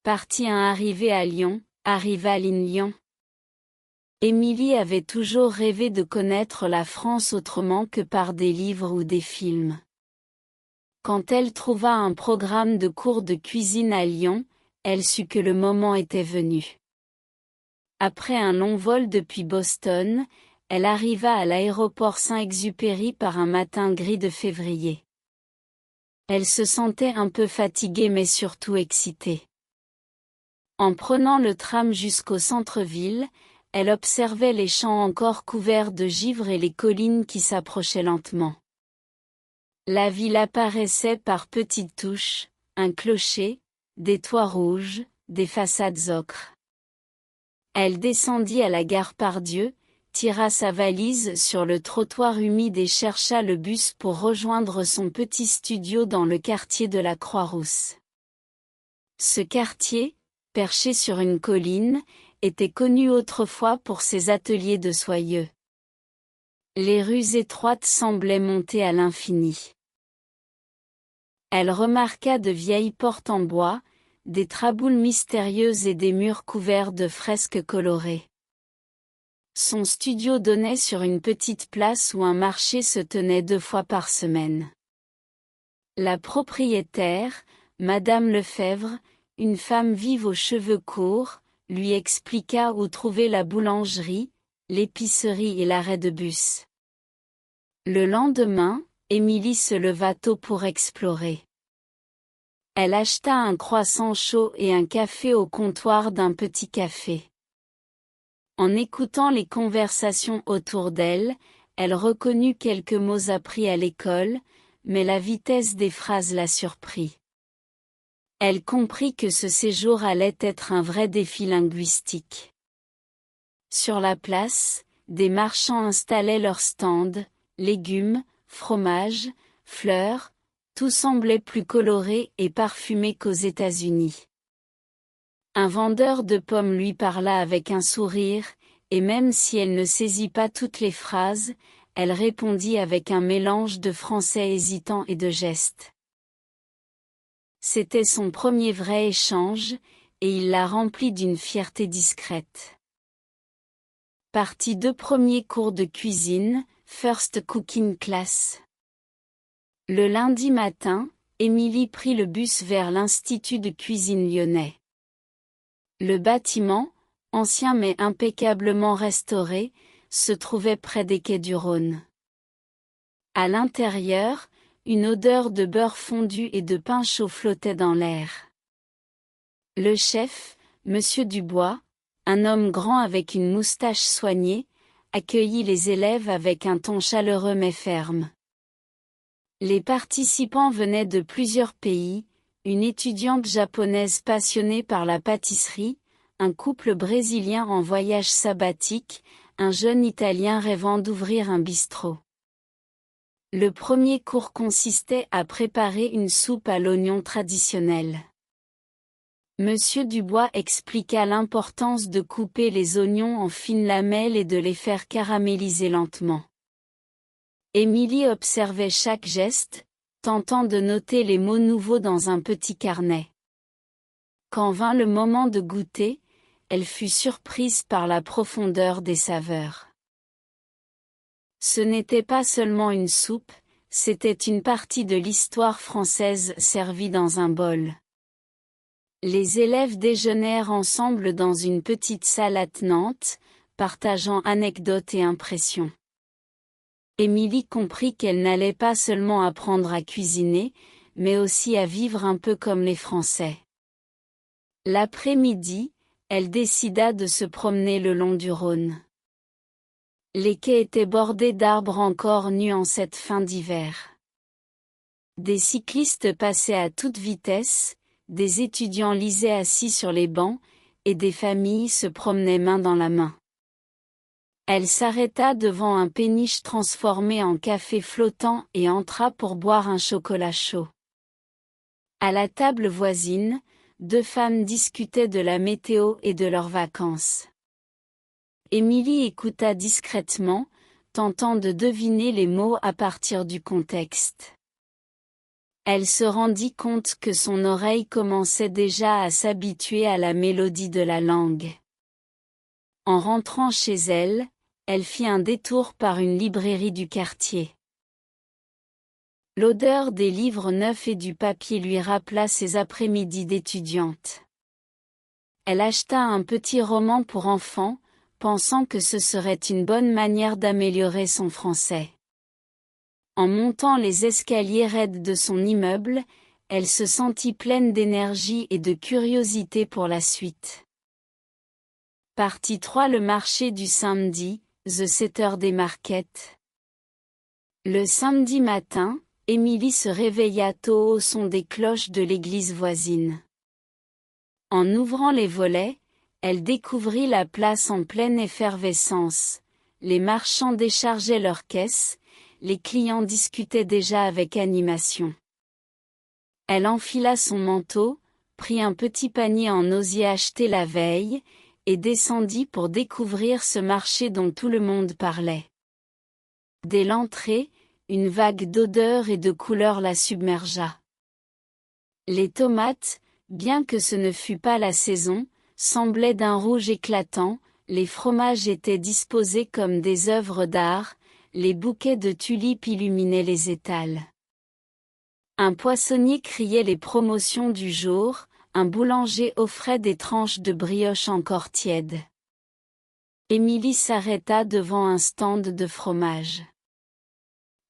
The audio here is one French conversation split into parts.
Partie 1. Arrivée à Lyon, Arrival in Lyon. Émilie avait toujours rêvé de connaître la France autrement que par des livres ou des films. Quand elle trouva un programme de cours de cuisine à Lyon, elle sut que le moment était venu. Après un long vol depuis Boston, elle arriva à l'aéroport Saint-Exupéry par un matin gris de février. Elle se sentait un peu fatiguée mais surtout excitée. En prenant le tram jusqu'au centre-ville, elle observait les champs encore couverts de givre et les collines qui s'approchaient lentement. La ville apparaissait par petites touches, un clocher, des toits rouges, des façades ocre. Elle descendit à la gare Pardieu, tira sa valise sur le trottoir humide et chercha le bus pour rejoindre son petit studio dans le quartier de la Croix-Rousse. Ce quartier, perché sur une colline, était connu autrefois pour ses ateliers de soyeux. Les rues étroites semblaient monter à l'infini. Elle remarqua de vieilles portes en bois, des traboules mystérieuses et des murs couverts de fresques colorées. Son studio donnait sur une petite place où un marché se tenait 2 fois par semaine. La propriétaire, Madame Lefebvre, une femme vive aux cheveux courts, lui expliqua où trouver la boulangerie, l'épicerie et l'arrêt de bus. Le lendemain, Émilie se leva tôt pour explorer. Elle acheta un croissant chaud et un café au comptoir d'un petit café. En écoutant les conversations autour d'elle, elle reconnut quelques mots appris à l'école, mais la vitesse des phrases la surprit. Elle comprit que ce séjour allait être un vrai défi linguistique. Sur la place, des marchands installaient leurs stands, légumes, fromages, fleurs, tout semblait plus coloré et parfumé qu'aux États-Unis. Un vendeur de pommes lui parla avec un sourire, et même si elle ne saisit pas toutes les phrases, elle répondit avec un mélange de français hésitant et de gestes. C'était son premier vrai échange, et il la remplit d'une fierté discrète. Partie 2. Premier cours de cuisine, First Cooking Class. Le lundi matin, Émilie prit le bus vers l'Institut de cuisine lyonnais. Le bâtiment, ancien mais impeccablement restauré, se trouvait près des quais du Rhône. À l'intérieur, une odeur de beurre fondu et de pain chaud flottait dans l'air. Le chef, Monsieur Dubois, un homme grand avec une moustache soignée, accueillit les élèves avec un ton chaleureux mais ferme. Les participants venaient de plusieurs pays, une étudiante japonaise passionnée par la pâtisserie, un couple brésilien en voyage sabbatique, un jeune Italien rêvant d'ouvrir un bistrot. Le premier cours consistait à préparer une soupe à l'oignon traditionnelle. Monsieur Dubois expliqua l'importance de couper les oignons en fines lamelles et de les faire caraméliser lentement. Émilie observait chaque geste, tentant de noter les mots nouveaux dans un petit carnet. Quand vint le moment de goûter, elle fut surprise par la profondeur des saveurs. Ce n'était pas seulement une soupe, c'était une partie de l'histoire française servie dans un bol. Les élèves déjeunèrent ensemble dans une petite salle attenante, partageant anecdotes et impressions. Émilie comprit qu'elle n'allait pas seulement apprendre à cuisiner, mais aussi à vivre un peu comme les Français. L'après-midi, elle décida de se promener le long du Rhône. Les quais étaient bordés d'arbres encore nus en cette fin d'hiver. Des cyclistes passaient à toute vitesse, des étudiants lisaient assis sur les bancs, et des familles se promenaient main dans la main. Elle s'arrêta devant un péniche transformé en café flottant et entra pour boire un chocolat chaud. À la table voisine, 2 femmes discutaient de la météo et de leurs vacances. Émilie écouta discrètement, tentant de deviner les mots à partir du contexte. Elle se rendit compte que son oreille commençait déjà à s'habituer à la mélodie de la langue. En rentrant chez elle, elle fit un détour par une librairie du quartier. L'odeur des livres neufs et du papier lui rappela ses après-midi d'étudiante. Elle acheta un petit roman pour enfants, pensant que ce serait une bonne manière d'améliorer son français. En montant les escaliers raides de son immeuble, elle se sentit pleine d'énergie et de curiosité pour la suite. Partie 3. Le marché du samedi, The Saturday Market. Le samedi matin, Émilie se réveilla tôt au son des cloches de l'église voisine. En ouvrant les volets, elle découvrit la place en pleine effervescence. Les marchands déchargeaient leurs caisses, les clients discutaient déjà avec animation. Elle enfila son manteau, prit un petit panier en osier acheté la veille, et descendit pour découvrir ce marché dont tout le monde parlait. Dès l'entrée, une vague d'odeurs et de couleurs la submergea. Les tomates, bien que ce ne fût pas la saison, semblaient d'un rouge éclatant, les fromages étaient disposés comme des œuvres d'art, les bouquets de tulipes illuminaient les étals. Un poissonnier criait les promotions du jour, un boulanger offrait des tranches de brioche encore tièdes. Émilie s'arrêta devant un stand de fromage.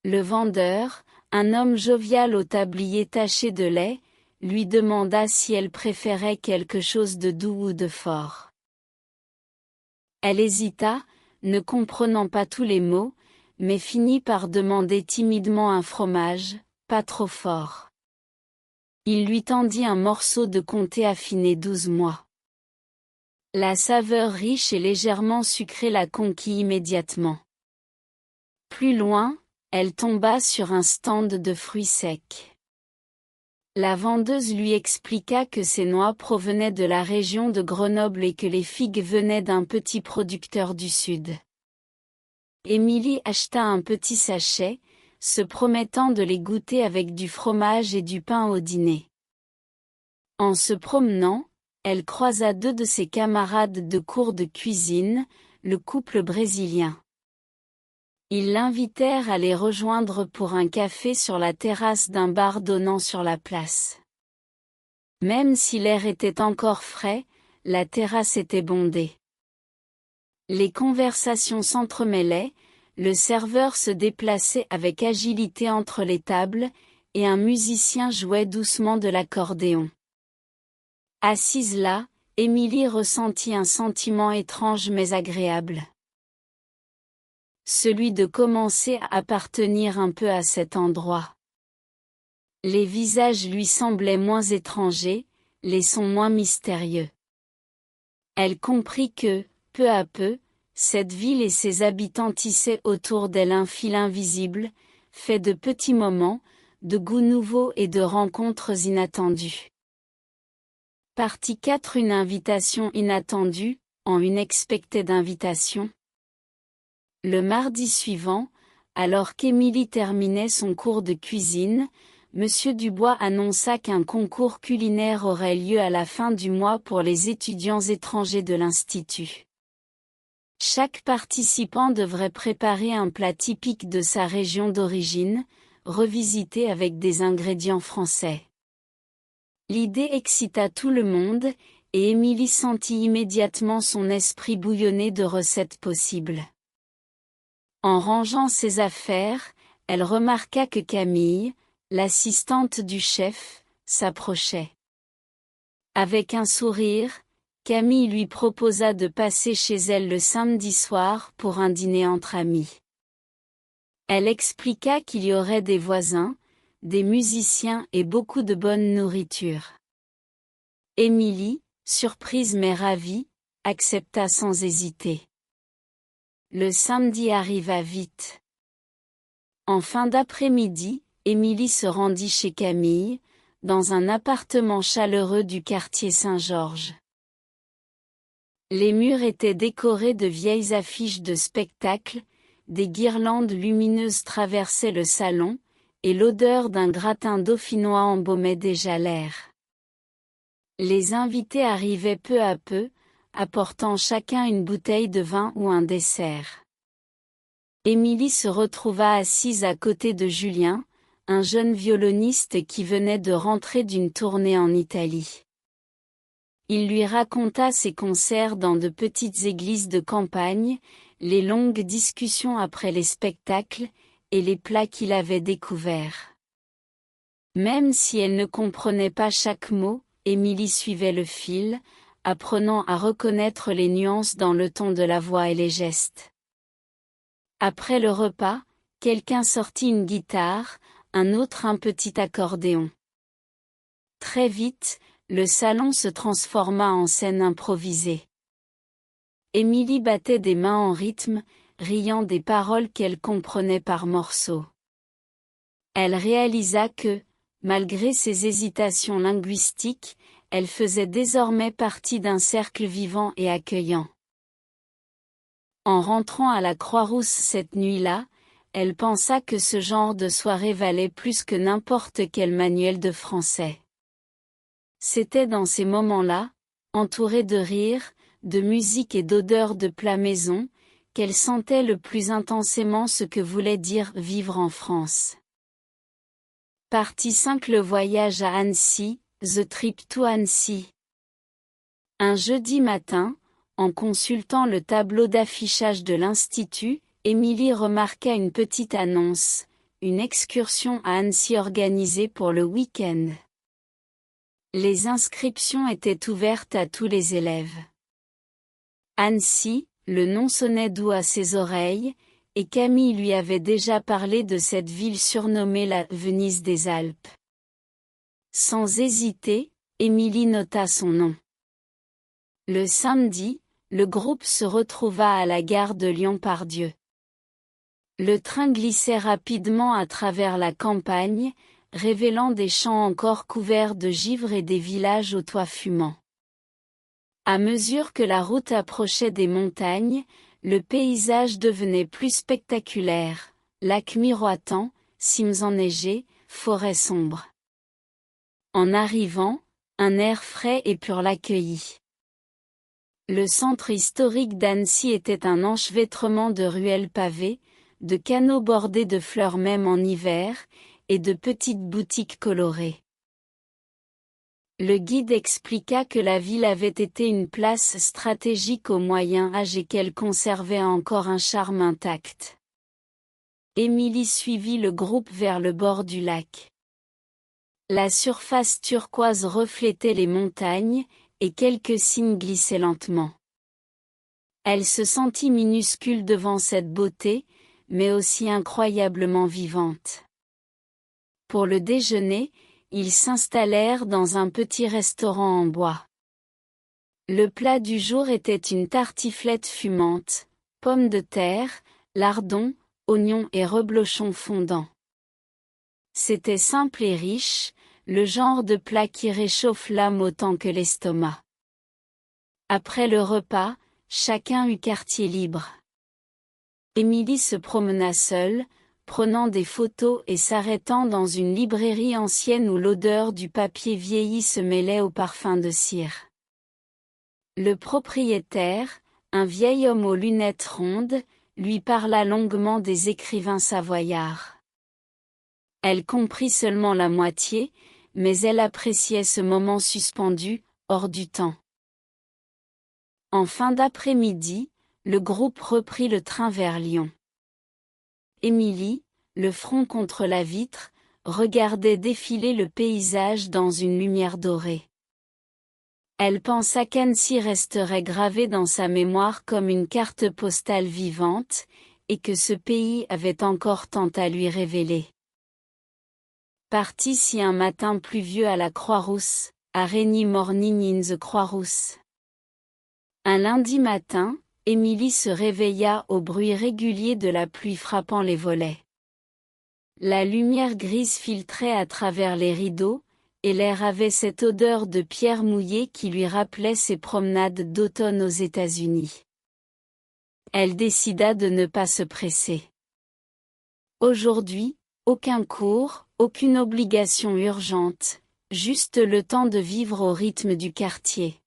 Le vendeur, un homme jovial au tablier taché de lait, lui demanda si elle préférait quelque chose de doux ou de fort. Elle hésita, ne comprenant pas tous les mots, mais finit par demander timidement un fromage, pas trop fort. Il lui tendit un morceau de comté affiné 12 mois. La saveur riche et légèrement sucrée la conquit immédiatement. Plus loin, elle tomba sur un stand de fruits secs. La vendeuse lui expliqua que ces noix provenaient de la région de Grenoble et que les figues venaient d'un petit producteur du sud. Émilie acheta un petit sachet, se promettant de les goûter avec du fromage et du pain au dîner. En se promenant, elle croisa deux de ses camarades de cours de cuisine, le couple brésilien. Ils l'invitèrent à les rejoindre pour un café sur la terrasse d'un bar donnant sur la place. Même si l'air était encore frais, la terrasse était bondée. Les conversations s'entremêlaient, le serveur se déplaçait avec agilité entre les tables, et un musicien jouait doucement de l'accordéon. Assise là, Émilie ressentit un sentiment étrange mais agréable. Celui de commencer à appartenir un peu à cet endroit. Les visages lui semblaient moins étrangers, les sons moins mystérieux. Elle comprit que, peu à peu, cette ville et ses habitants tissaient autour d'elle un fil invisible, fait de petits moments, de goûts nouveaux et de rencontres inattendues. Partie 4. Une invitation inattendue, en une expected invitation. Le mardi suivant, alors qu'Émilie terminait son cours de cuisine, Monsieur Dubois annonça qu'un concours culinaire aurait lieu à la fin du mois pour les étudiants étrangers de l'Institut. Chaque participant devrait préparer un plat typique de sa région d'origine, revisité avec des ingrédients français. L'idée excita tout le monde, et Émilie sentit immédiatement son esprit bouillonner de recettes possibles. En rangeant ses affaires, elle remarqua que Camille, l'assistante du chef, s'approchait. Avec un sourire, Camille lui proposa de passer chez elle le samedi soir pour un dîner entre amis. Elle expliqua qu'il y aurait des voisins, des musiciens et beaucoup de bonne nourriture. Émilie, surprise mais ravie, accepta sans hésiter. Le samedi arriva vite. En fin d'après-midi, Émilie se rendit chez Camille, dans un appartement chaleureux du quartier Saint-Georges. Les murs étaient décorés de vieilles affiches de spectacles, des guirlandes lumineuses traversaient le salon, et l'odeur d'un gratin dauphinois embaumait déjà l'air. Les invités arrivaient peu à peu, apportant chacun une bouteille de vin ou un dessert. Émilie se retrouva assise à côté de Julien, un jeune violoniste qui venait de rentrer d'une tournée en Italie. Il lui raconta ses concerts dans de petites églises de campagne, les longues discussions après les spectacles, et les plats qu'il avait découverts. Même si elle ne comprenait pas chaque mot, Émilie suivait le fil, apprenant à reconnaître les nuances dans le ton de la voix et les gestes. Après le repas, quelqu'un sortit une guitare, un autre un petit accordéon. Très vite, le salon se transforma en scène improvisée. Émilie battait des mains en rythme, riant des paroles qu'elle comprenait par morceaux. Elle réalisa que, malgré ses hésitations linguistiques, elle faisait désormais partie d'un cercle vivant et accueillant. En rentrant à la Croix-Rousse cette nuit-là, elle pensa que ce genre de soirée valait plus que n'importe quel manuel de français. C'était dans ces moments-là, entourée de rires, de musique et d'odeurs de plats maison, qu'elle sentait le plus intensément ce que voulait dire vivre en France. Partie 5. Le voyage à Annecy, The Trip to Annecy. Un jeudi matin, en consultant le tableau d'affichage de l'Institut, Émilie remarqua une petite annonce, une excursion à Annecy organisée pour le week-end. Les inscriptions étaient ouvertes à tous les élèves. Annecy, le nom sonnait doux à ses oreilles, et Camille lui avait déjà parlé de cette ville surnommée la Venise des Alpes. Sans hésiter, Émilie nota son nom. Le samedi, le groupe se retrouva à la gare de Lyon-Part-Dieu. Le train glissait rapidement à travers la campagne, révélant des champs encore couverts de givre et des villages aux toits fumants. À mesure que la route approchait des montagnes, le paysage devenait plus spectaculaire, lacs miroitants, cimes enneigées, forêts sombres. En arrivant, un air frais et pur l'accueillit. Le centre historique d'Annecy était un enchevêtrement de ruelles pavées, de canaux bordés de fleurs même en hiver, et de petites boutiques colorées. Le guide expliqua que la ville avait été une place stratégique au Moyen Âge et qu'elle conservait encore un charme intact. Émilie suivit le groupe vers le bord du lac. La surface turquoise reflétait les montagnes, et quelques cygnes glissaient lentement. Elle se sentit minuscule devant cette beauté, mais aussi incroyablement vivante. Pour le déjeuner, ils s'installèrent dans un petit restaurant en bois. Le plat du jour était une tartiflette fumante, pommes de terre, lardons, oignons et reblochons fondants. C'était simple et riche, le genre de plat qui réchauffe l'âme autant que l'estomac. Après le repas, chacun eut quartier libre. Émilie se promena seule, prenant des photos et s'arrêtant dans une librairie ancienne où l'odeur du papier vieilli se mêlait au parfum de cire. Le propriétaire, un vieil homme aux lunettes rondes, lui parla longuement des écrivains savoyards. Elle comprit seulement la moitié, mais elle appréciait ce moment suspendu, hors du temps. En fin d'après-midi, le groupe reprit le train vers Lyon. Émilie, le front contre la vitre, regardait défiler le paysage dans une lumière dorée. Elle pensa qu'Annecy resterait gravée dans sa mémoire comme une carte postale vivante, et que ce pays avait encore tant à lui révéler. Parti si un matin pluvieux à la Croix-Rousse, à Rainy Morning in the Croix-Rousse. Un lundi matin, Émilie se réveilla au bruit régulier de la pluie frappant les volets. La lumière grise filtrait à travers les rideaux, et l'air avait cette odeur de pierre mouillée qui lui rappelait ses promenades d'automne aux États-Unis. Elle décida de ne pas se presser. Aujourd'hui, Aucun cours, aucune obligation urgente, juste le temps de vivre au rythme du quartier.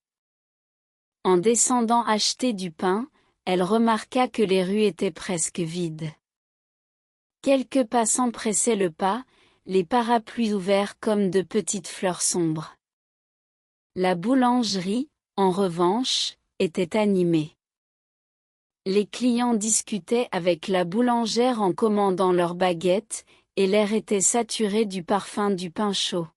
En descendant acheter du pain, elle remarqua que les rues étaient presque vides. Quelques passants pressaient le pas, les parapluies ouverts comme de petites fleurs sombres. La boulangerie, en revanche, était animée. Les clients discutaient avec la boulangère en commandant leurs baguettes, et l'air était saturé du parfum du pain chaud.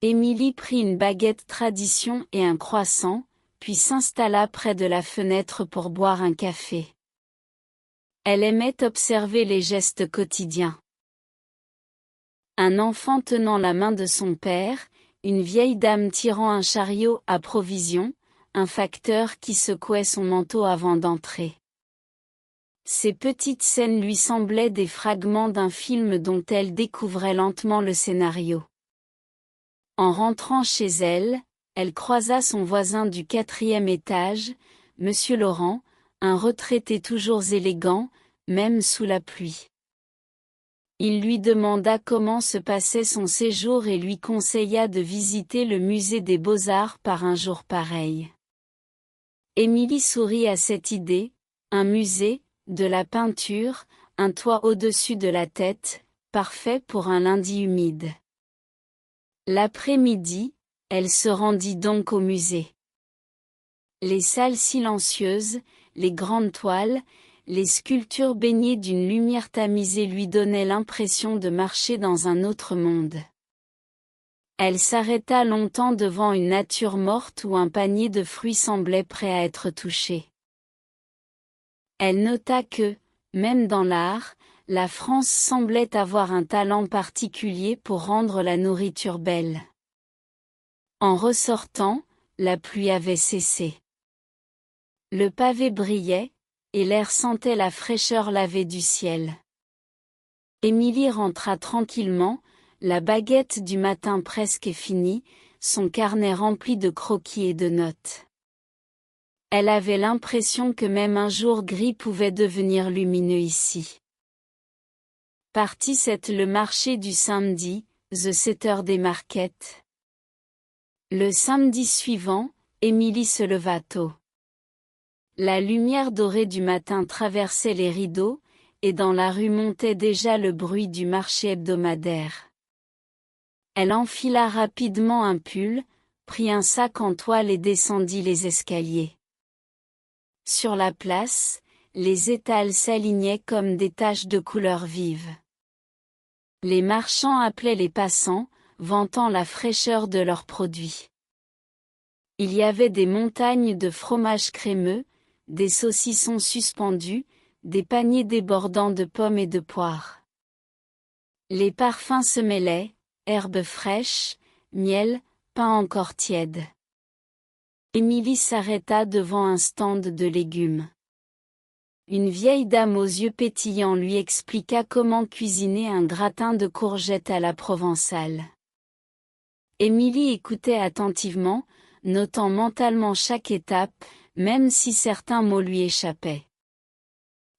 Émilie prit une baguette tradition et un croissant, puis s'installa près de la fenêtre pour boire un café. Elle aimait observer les gestes quotidiens. Un enfant tenant la main de son père, une vieille dame tirant un chariot à provisions, un facteur qui secouait son manteau avant d'entrer. Ces petites scènes lui semblaient des fragments d'un film dont elle découvrait lentement le scénario. En rentrant chez elle, elle croisa son voisin du 4e étage, Monsieur Laurent, un retraité toujours élégant, même sous la pluie. Il lui demanda comment se passait son séjour et lui conseilla de visiter le musée des Beaux-Arts par un jour pareil. Émilie sourit à cette idée, un musée, de la peinture, un toit au-dessus de la tête, parfait pour un lundi humide. L'après-midi, elle se rendit donc au musée. Les salles silencieuses, les grandes toiles, les sculptures baignées d'une lumière tamisée lui donnaient l'impression de marcher dans un autre monde. Elle s'arrêta longtemps devant une nature morte où un panier de fruits semblait prêt à être touché. Elle nota que, même dans l'art, la France semblait avoir un talent particulier pour rendre la nourriture belle. En ressortant, la pluie avait cessé. Le pavé brillait, et l'air sentait la fraîcheur lavée du ciel. Émilie rentra tranquillement, la baguette du matin presque finie, son carnet rempli de croquis et de notes. Elle avait l'impression que même un jour gris pouvait devenir lumineux ici. Partie 7. Le marché du samedi, The Saturday Market. Le samedi suivant, Émilie se leva tôt. La lumière dorée du matin traversait les rideaux, et dans la rue montait déjà le bruit du marché hebdomadaire. Elle enfila rapidement un pull, prit un sac en toile et descendit les escaliers. Sur la place, les étals s'alignaient comme des taches de couleurs vives. Les marchands appelaient les passants, vantant la fraîcheur de leurs produits. Il y avait des montagnes de fromage crémeux, des saucissons suspendus, des paniers débordant de pommes et de poires. Les parfums se mêlaient, herbes fraîches, miel, pain encore tiède. Émilie s'arrêta devant un stand de légumes. Une vieille dame aux yeux pétillants lui expliqua comment cuisiner un gratin de courgettes à la provençale. Émilie écoutait attentivement, notant mentalement chaque étape, même si certains mots lui échappaient.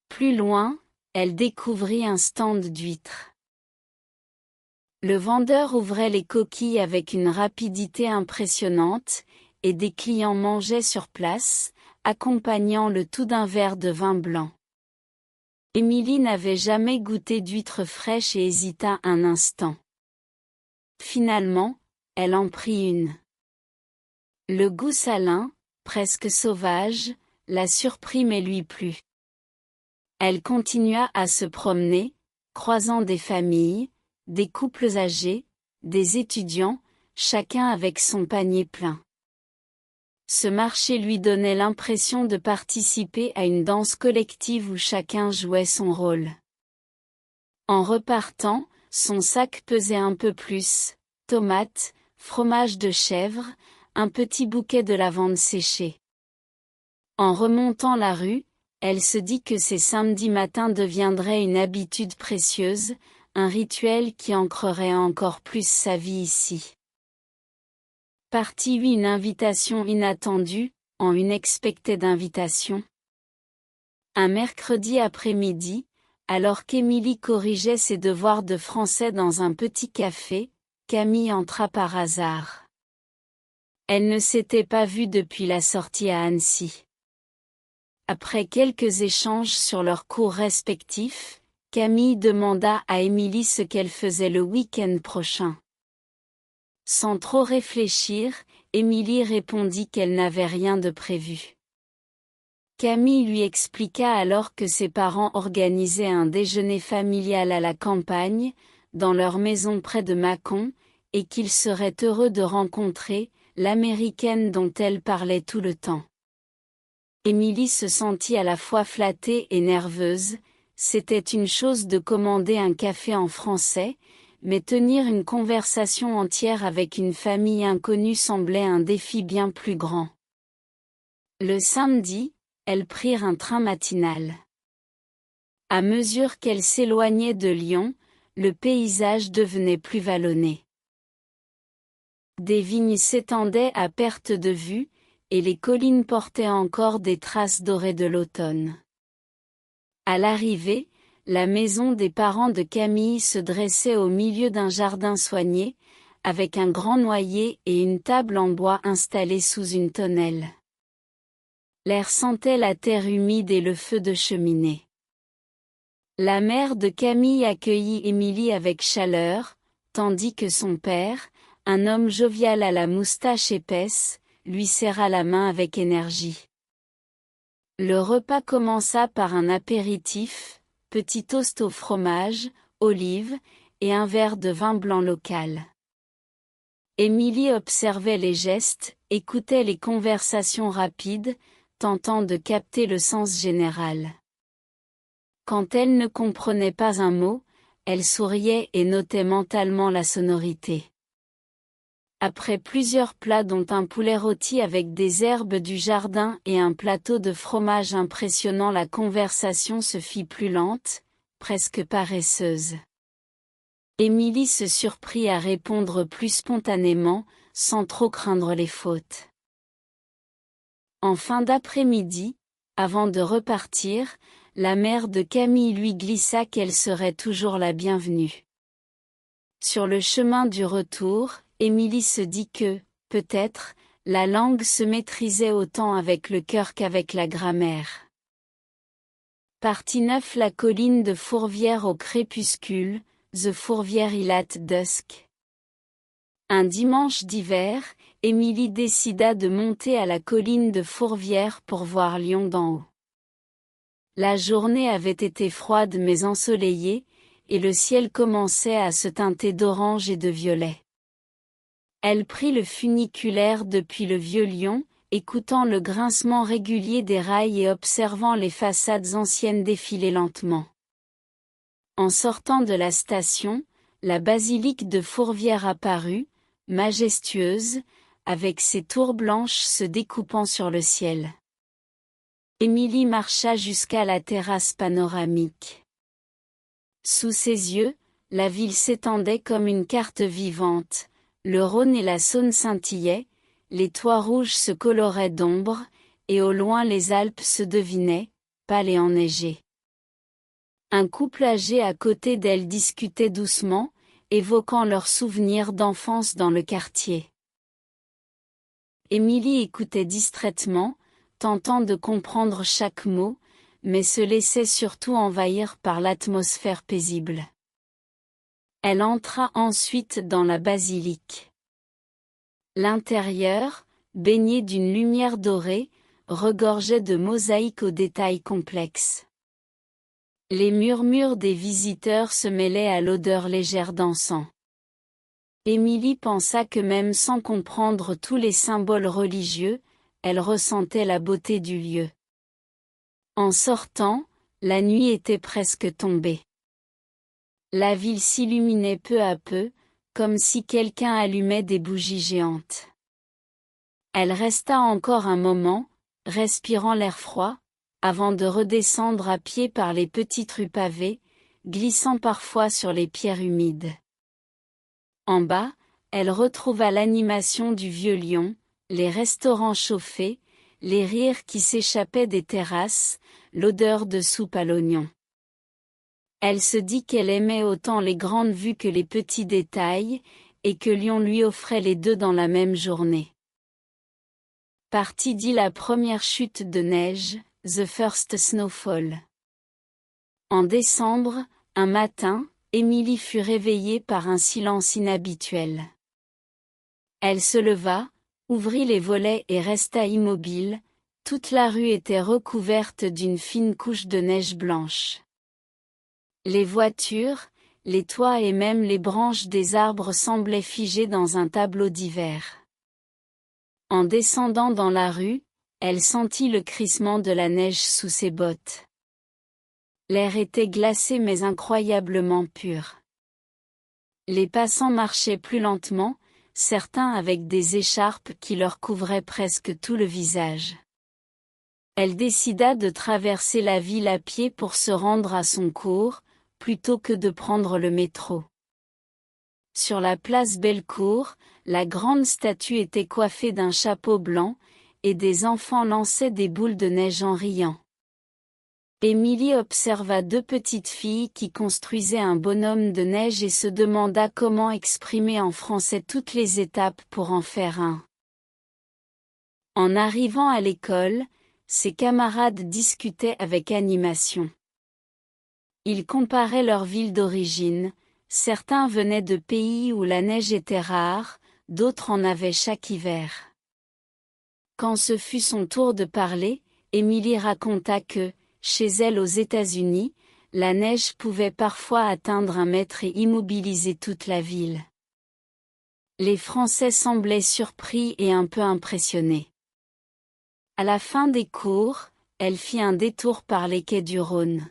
Plus loin, elle découvrit un stand d'huîtres. Le vendeur ouvrait les coquilles avec une rapidité impressionnante, et des clients mangeaient sur place, accompagnant le tout d'un verre de vin blanc. Émilie n'avait jamais goûté d'huîtres fraîches et hésita un instant. Finalement, elle en prit une. Le goût salin, presque sauvage, la surprit mais lui plut. Elle continua à se promener, croisant des familles, des couples âgés, des étudiants, chacun avec son panier plein. Ce marché lui donnait l'impression de participer à une danse collective où chacun jouait son rôle. En repartant, son sac pesait un peu plus, tomates, fromage de chèvre, un petit bouquet de lavande séchée. En remontant la rue, elle se dit que ces samedis matins deviendraient une habitude précieuse, un rituel qui ancrerait encore plus sa vie ici. Partie 8. Une invitation inattendue, en une expected invitation. Un mercredi après-midi, Alors qu'Émilie corrigeait ses devoirs de français dans un petit café, Camille entra par hasard. Elle ne s'était pas vue depuis la sortie à Annecy. Après quelques échanges sur leurs cours respectifs, Camille demanda à Émilie ce qu'elle faisait le week-end prochain. Sans trop réfléchir, Émilie répondit qu'elle n'avait rien de prévu. Camille lui expliqua alors que ses parents organisaient un déjeuner familial à la campagne, dans leur maison près de Mâcon, et qu'ils seraient heureux de rencontrer l'Américaine dont elle parlait tout le temps. Émilie se sentit à la fois flattée et nerveuse. C'était une chose de commander un café en français, mais tenir une conversation entière avec une famille inconnue semblait un défi bien plus grand. Le samedi, elles prirent un train matinal. À mesure qu'elles s'éloignaient de Lyon, le paysage devenait plus vallonné. Des vignes s'étendaient à perte de vue, et les collines portaient encore des traces dorées de l'automne. À l'arrivée, la maison des parents de Camille se dressait au milieu d'un jardin soigné, avec un grand noyer et une table en bois installée sous une tonnelle. L'air sentait la terre humide et le feu de cheminée. La mère de Camille accueillit Émilie avec chaleur, tandis que son père, un homme jovial à la moustache épaisse, lui serra la main avec énergie. Le repas commença par un apéritif, petit toast au fromage, olives, et un verre de vin blanc local. Émilie observait les gestes, écoutait les conversations rapides, tentant de capter le sens général. Quand elle ne comprenait pas un mot, elle souriait et notait mentalement la sonorité. Après plusieurs plats dont un poulet rôti avec des herbes du jardin et un plateau de fromage impressionnant, la conversation se fit plus lente, presque paresseuse. Émilie se surprit à répondre plus spontanément, sans trop craindre les fautes. En fin d'après-midi, avant de repartir, la mère de Camille lui glissa qu'elle serait toujours la bienvenue. Sur le chemin du retour, Émilie se dit que, peut-être, la langue se maîtrisait autant avec le cœur qu'avec la grammaire. Partie 9. La colline de Fourvière au crépuscule, The Fourvière Hill at Dusk. Un dimanche d'hiver, Émilie décida de monter à la colline de Fourvière pour voir Lyon d'en haut. La journée avait été froide mais ensoleillée, et le ciel commençait à se teinter d'orange et de violet. Elle prit le funiculaire depuis le vieux Lyon, écoutant le grincement régulier des rails et observant les façades anciennes défiler lentement. En sortant de la station, la basilique de Fourvière apparut, majestueuse, avec ses tours blanches se découpant sur le ciel. Émilie marcha jusqu'à la terrasse panoramique. Sous ses yeux, la ville s'étendait comme une carte vivante. Le Rhône et la Saône scintillaient, les toits rouges se coloraient d'ombre, et au loin les Alpes se devinaient, pâles et enneigées. Un couple âgé à côté d'elle discutait doucement, évoquant leurs souvenirs d'enfance dans le quartier. Émilie écoutait distraitement, tentant de comprendre chaque mot, mais se laissait surtout envahir par l'atmosphère paisible. Elle entra ensuite dans la basilique. L'intérieur, baigné d'une lumière dorée, regorgeait de mosaïques aux détails complexes. Les murmures des visiteurs se mêlaient à l'odeur légère d'encens. Émilie pensa que même sans comprendre tous les symboles religieux, elle ressentait la beauté du lieu. En sortant, la nuit était presque tombée. La ville s'illuminait peu à peu, comme si quelqu'un allumait des bougies géantes. Elle resta encore un moment, respirant l'air froid, avant de redescendre à pied par les petites rues pavées, glissant parfois sur les pierres humides. En bas, elle retrouva l'animation du vieux Lyon, les restaurants chauffés, les rires qui s'échappaient des terrasses, l'odeur de soupe à l'oignon. Elle se dit qu'elle aimait autant les grandes vues que les petits détails, et que Lyon lui offrait les deux dans la même journée. Partie dit la première chute de neige, The First Snowfall. En décembre, un matin, Émilie fut réveillée par un silence inhabituel. Elle se leva, ouvrit les volets et resta immobile, toute la rue était recouverte d'une fine couche de neige blanche. Les voitures, les toits et même les branches des arbres semblaient figées dans un tableau d'hiver. En descendant dans la rue, elle sentit le crissement de la neige sous ses bottes. L'air était glacé mais incroyablement pur. Les passants marchaient plus lentement, certains avec des écharpes qui leur couvraient presque tout le visage. Elle décida de traverser la ville à pied pour se rendre à son cours, plutôt que de prendre le métro. Sur la place Bellecour, la grande statue était coiffée d'un chapeau blanc, et des enfants lançaient des boules de neige en riant. Émilie observa deux petites filles qui construisaient un bonhomme de neige et se demanda comment exprimer en français toutes les étapes pour en faire un. En arrivant à l'école, ses camarades discutaient avec animation. Ils comparaient leurs villes d'origine, certains venaient de pays où la neige était rare, d'autres en avaient chaque hiver. Quand ce fut son tour de parler, Émilie raconta que, chez elle aux États-Unis, la neige pouvait parfois atteindre 1 mètre et immobiliser toute la ville. Les Français semblaient surpris et un peu impressionnés. À la fin des cours, elle fit un détour par les quais du Rhône.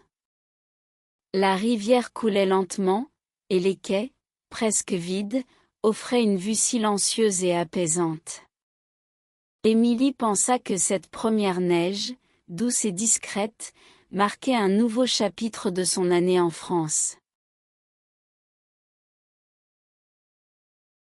La rivière coulait lentement, et les quais, presque vides, offraient une vue silencieuse et apaisante. Émilie pensa que cette première neige, douce et discrète, marquait un nouveau chapitre de son année en France.